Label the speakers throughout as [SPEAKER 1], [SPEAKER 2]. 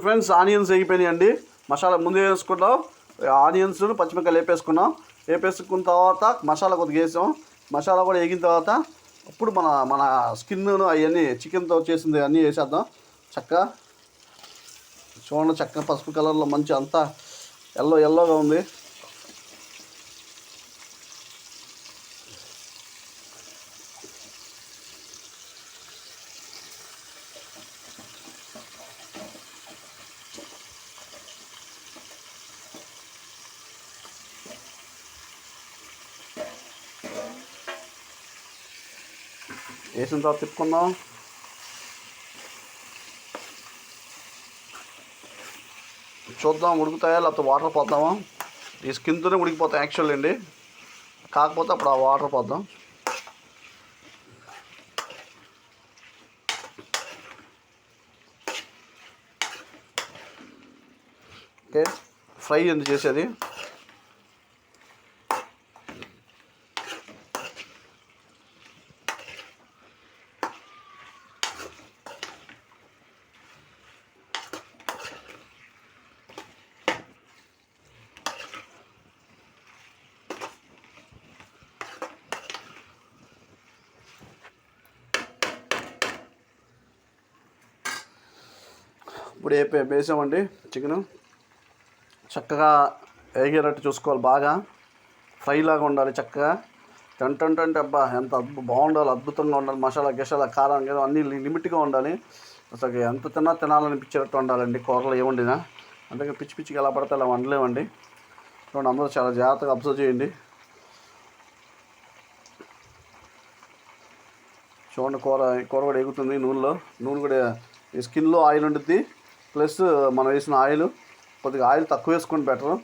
[SPEAKER 1] Friends, onions వేగిపోయినాయండి. Masala ముందే వేసుకున్నాం. Onions పచ్చిమిరపకాయలు వేపేసుకున్న తర్వాత మసాలా కొద్దిగా వేసాం. మసాలా కూడా వేగిన తర్వాత అప్పుడు మన స్కిన్ అవన్నీ చికెన్తో చేసింది అన్నీ వేసేద్దాం. చక్కగా చూడండి, చక్కగా పసుపు కలర్లో మంచి అంతా ఎల్లోగా ఉంది. వేసిన తర్వాత తిప్పుకుందాం. చూద్దాం ఉడుకుతాయా లేకపోతే వాటర్ పోద్దామా. ఈ స్కిన్తోనే ఉడికిపోతాయి యాక్చువల్ అండి, కాకపోతే అప్పుడు ఆ వాటర్ పోద్దాం. ఓకే, ఫ్రై ఎందుకు చేసేది. ఇప్పుడు వేసామండి చికెను. చక్కగా వేగేటట్టు చూసుకోవాలి, బాగా ఫ్రై లాగా ఉండాలి. చక్కగా టంటే అబ్బా ఎంత బాగుండాలి, అద్భుతంగా ఉండాలి. మసాలా కారం అన్నీ లిమిట్గా ఉండాలి. అసలు ఎంత తినాలనిపించేటట్టు ఉండాలండి కూరలు ఏముండినా. అందుకే పిచ్చిగా ఎలా పడితే అలా వండలేమండి. చూడండి, అందరూ చాలా జాగ్రత్తగా అబ్జర్వ్ చేయండి. చూడండి, కూర కూడా ఎగుతుంది నూనె కూడా. ఈ స్కిన్లో ఆయిల్ ఉంటుంది, ప్లస్ మనం వేసిన ఆయిల్ కొద్దిగా ఆయిల్ తక్కువ వేసుకొని బెటరు.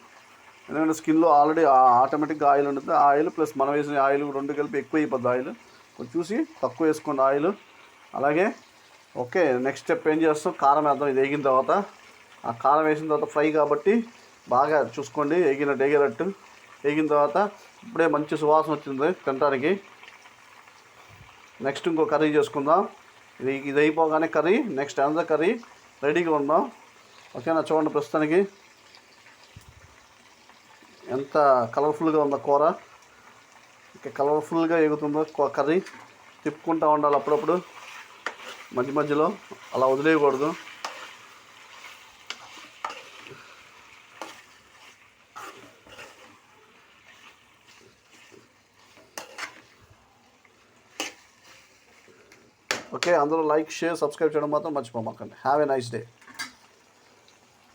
[SPEAKER 1] ఎందుకంటే స్కిన్లో ఆల్రెడీ ఆటోమేటిక్గా ఆయిల్ ఉంటుంది. ఆయిల్ ప్లస్ మనం వేసిన ఆయిల్ రెండు కలిపి ఎక్కువ అయిపోద్ది. ఆయిల్ కొంచెం చూసి తక్కువ వేసుకోండి ఆయిల్. అలాగే ఓకే, నెక్స్ట్ స్టెప్ ఏం చేస్తాం, కారం వేద్దాం. ఇది వేగిన తర్వాత, ఆ కారం వేసిన తర్వాత ఫ్రై కాబట్టి బాగా చూసుకోండి వేగినట్టు. వేగిన తర్వాత ఇప్పుడే మంచి సువాసన వచ్చింది తినడానికి. నెక్స్ట్ ఇంకో కర్రీ చేసుకుందాం. ఇది అయిపోగానే నెక్స్ట్ అనదర్ కర్రీ రెడీగా ఉందాం. ఓకేనా, చూడండి ప్రస్తుతానికి ఎంత కలర్ఫుల్గా ఉందో కూర. ఇంకా కలర్ఫుల్గా ఎగుతుందో కర్రీ. తిప్పుకుంటూ ఉండాలి అప్పుడప్పుడు, మధ్యలో అలా వదిలేయకూడదు. ఓకే, అందరూ లైక్, షేర్, సబ్స్క్రైబ్ చేయడం మాత్రం మర్చిపోమాకండి. Have a nice day.